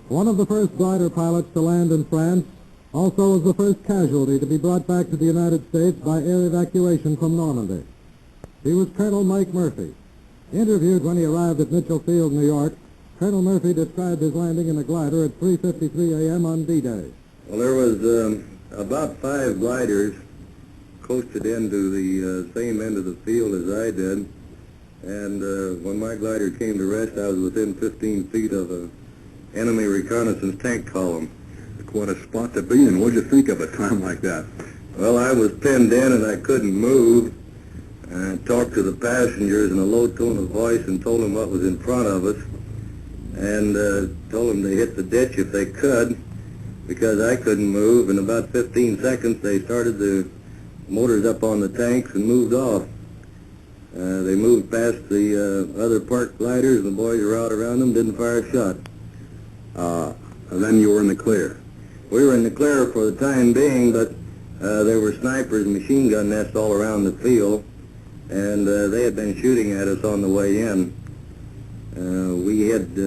One of the first glider pilots to land in France, also was the first casualty to be brought back to the United States by air evacuation from Normandy. He was Colonel Mike Murphy. Interviewed when he arrived at Mitchell Field, New York, Colonel Murphy described his landing in a glider at 3:53 a.m. on D-Day. Well, there was about 5 gliders coasted into the same end of the field as I did, and when my glider came to rest, I was within 15 feet of an enemy reconnaissance tank column. Quite a spot to be in. What'd you think of a time like that? Well, I was pinned in and I couldn't move. I talked to the passengers in a low tone of voice and told them what was in front of us, and told them to hit the ditch if they could, because I couldn't move. In about 15 seconds, they started the motors up on the tanks and moved off. They moved past the other parked gliders, and the boys were out around them, didn't fire a shot. And then you were in the clear. We were in the clear for the time being, but there were snipers and machine gun nests all around the field, and they had been shooting at us on the way in. We had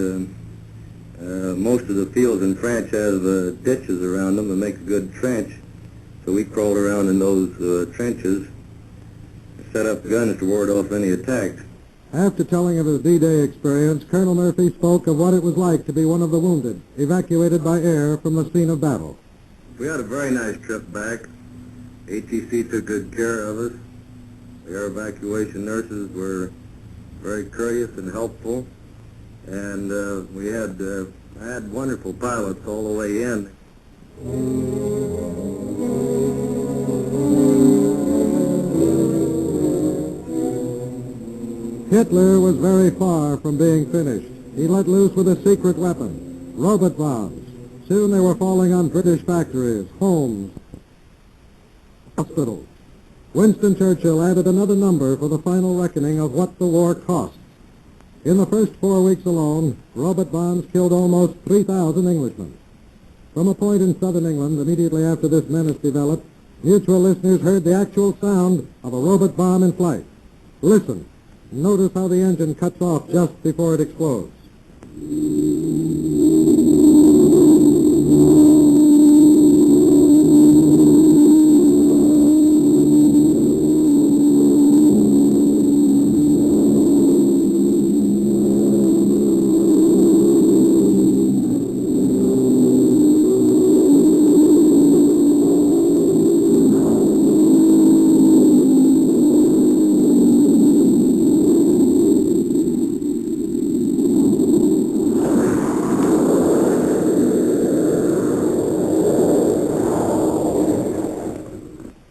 most of the fields in France have ditches around them that make a good trench, so we crawled around in those trenches, set up guns to ward off any attacks. After telling of his D-Day experience, Colonel Murphy spoke of what it was like to be one of the wounded, evacuated by air from the scene of battle. We had a very nice trip back. ATC took good care of us. The air evacuation nurses were very courteous and helpful, and I had wonderful pilots all the way in. Hitler was very far from being finished. He let loose with a secret weapon, robot bombs. Soon they were falling on British factories, homes, hospitals. Winston Churchill added another number for the final reckoning of what the war cost. In the first 4 weeks alone, robot bombs killed almost 3,000 Englishmen. From a point in southern England, immediately after this menace developed, mutual listeners heard the actual sound of a robot bomb in flight. Listen. Notice how the engine cuts off just before it explodes.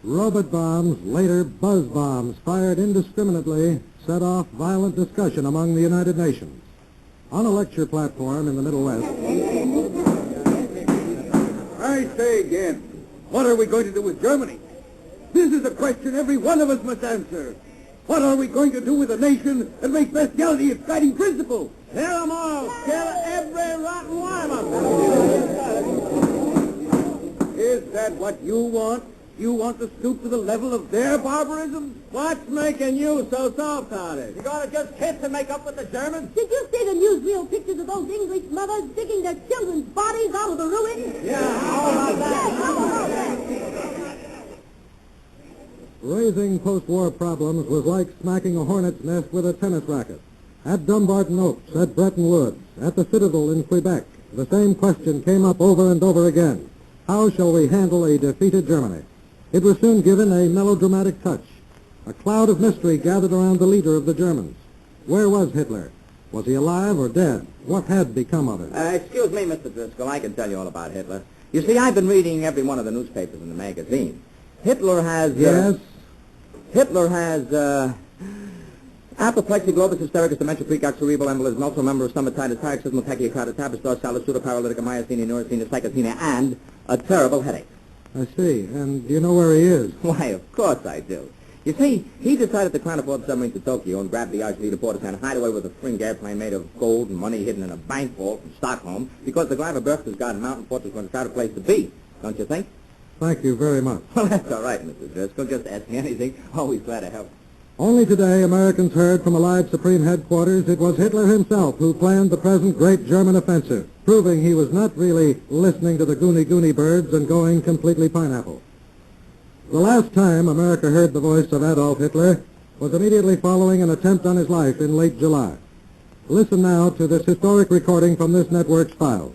Robot bombs, later buzz bombs, fired indiscriminately, set off violent discussion among the United Nations. On a lecture platform in the Middle West. I say again, what are we going to do with Germany? This is a question every one of us must answer. What are we going to do with a nation that makes bestiality its guiding principle? Kill them all! Kill every rotten one of them! Is that what you want? You want to stoop to the level of their barbarism? What's making you so soft-hearted? You gonna just kiss and make up with the Germans? Did you see the newsreel pictures of those English mothers digging their children's bodies out of the ruins? Yeah, how about that? Raising post-war problems was like smacking a hornet's nest with a tennis racket. At Dumbarton Oaks, at Bretton Woods, at the Citadel in Quebec, the same question came up over and over again. How shall we handle a defeated Germany? It was soon given a melodramatic touch. A cloud of mystery gathered around the leader of the Germans. Where was Hitler? Was he alive or dead? What had become of him? Excuse me, Mr. Driscoll, I can tell you all about Hitler. You see, I've been reading every one of the newspapers and the magazines. Hitler has... Yes? Hitler has, apoplexy, globus hystericus, dementia, precox, cerebral embolism, also a member of stomatitis, paroxysmal tachycardia, tabus, salus, pseudoparalytica, myasthenia, neurasthenia, psychasthenia, and a terrible headache. I see. And do you know where he is? Why, of course I do. You see, he decided to climb aboard the submarine to Tokyo and grab the Argelita Portis and hide away with a fringe airplane made of gold and money hidden in a bank vault in Stockholm because the Greifer Berchtesgaden mountain fort was going to crowd a place to be. Don't you think? Thank you very much. Well, that's all right, Mr. Driscoll. Just ask me anything. Always glad to help. Only today, Americans heard from alive Supreme Headquarters it was Hitler himself who planned the present great German offensive, proving he was not really listening to the goony birds and going completely pineapple. The last time America heard the voice of Adolf Hitler was immediately following an attempt on his life in late July. Listen now to this historic recording from this network's files.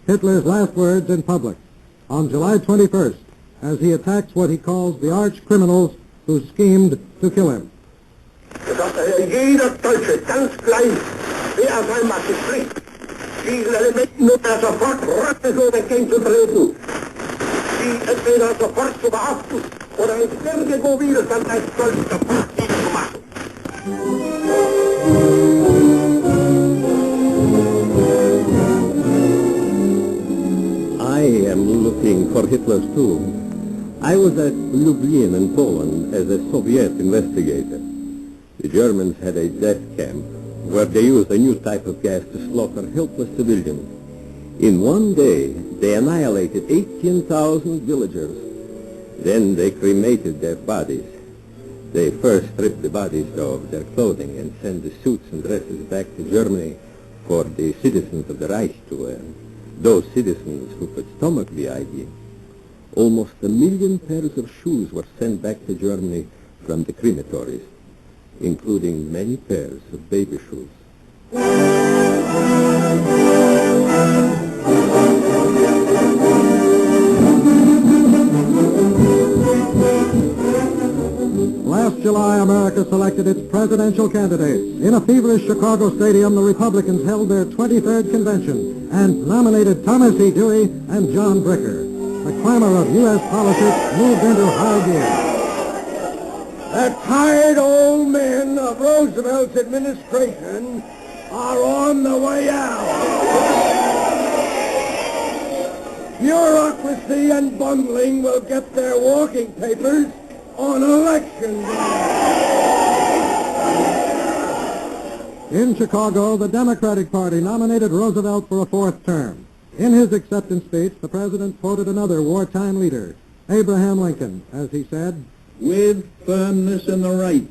Hitler's last words in public on July 21st as he attacks what he calls the arch criminals who schemed to kill him. Jeder Deutsche, ganz gleich, wer sein Masse spricht, diese Elementen nur sofort rattenlos entgegenzutreten, sie entweder sofort zu beachten oder in irgendwo Widerstand als Stolz sofort zu machen. I am looking for Hitler's tomb. I was at Lublin in Poland as a Soviet investigator. The Germans had a death camp where they used a new type of gas to slaughter helpless civilians. In one day, they annihilated 18,000 villagers. Then they cremated their bodies. They first stripped the bodies of their clothing and sent the suits and dresses back to Germany for the citizens of the Reich to wear. Those citizens who could stomach the idea. Almost 1 million pairs of shoes were sent back to Germany from the crematories, including many pairs of baby shoes. Last July, America selected its presidential candidates. In a feverish Chicago stadium, the Republicans held their 23rd convention and nominated Thomas E. Dewey and John Bricker. The clamor of U.S. politics moved into high gear. The tired old men of Roosevelt's administration are on the way out. Bureaucracy and bungling will get their walking papers on election day. In Chicago, the Democratic Party nominated Roosevelt for a 4th term. In his acceptance speech, the president quoted another wartime leader, Abraham Lincoln, as he said, "With firmness in the right,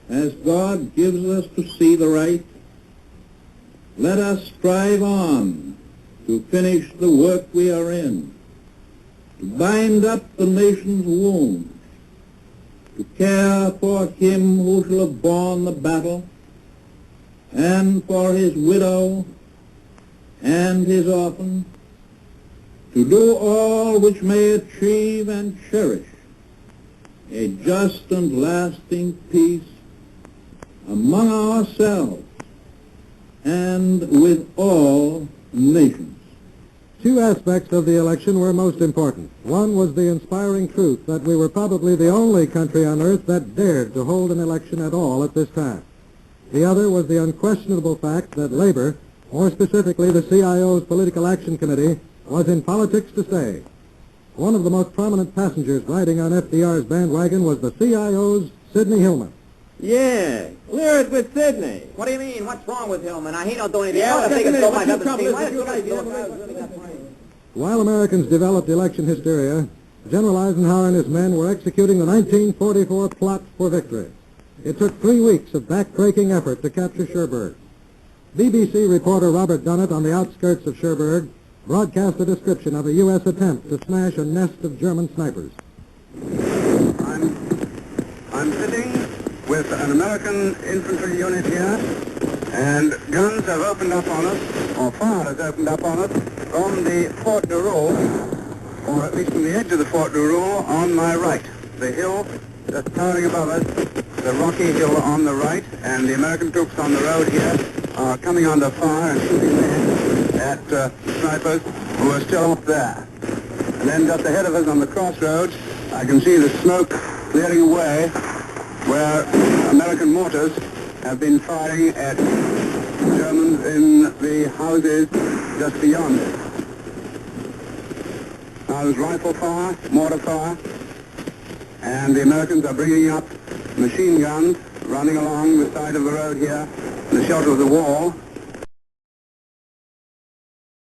as God gives us to see the right, let us strive on to finish the work we are in, to bind up the nation's wounds, to care for him who shall have borne the battle, and for his widow and his orphan, to do all which may achieve and cherish a just and lasting peace among ourselves and with all nations." 2 aspects of the election were most important. One was the inspiring truth that we were probably the only country on earth that dared to hold an election at all at this time. The other was the unquestionable fact that labor, more specifically the CIO's Political Action Committee, was in politics to stay. One of the most prominent passengers riding on FDR's bandwagon was the CIO's Sidney Hillman. Yeah, clear it with Sidney. What do you mean? What's wrong with Hillman? He don't do anything. Yeah, I think it's so much what's other your team. While Americans developed election hysteria, General Eisenhower and his men were executing the 1944 plot for victory. It took 3 weeks of back-breaking effort to capture Cherbourg. BBC reporter Robert Dunnett on the outskirts of Cherbourg broadcast a description of a U.S. attempt to smash a nest of German snipers. I'm sitting with an American infantry unit here, and guns have opened up on us, or fire has opened up on us from the Fort de Roule, or at least from the edge of the Fort de Roule on my right. The hill that's towering above us, the rocky hill on the right, and the American troops on the road here are coming under fire and shooting men at snipers who are still up there. And then just ahead of us on the crossroads, I can see the smoke clearing away where American mortars have been firing at Germans in the houses just beyond it. Now there's rifle fire, mortar fire, and the Americans are bringing up machine guns running along the side of the road here in the shelter of the wall.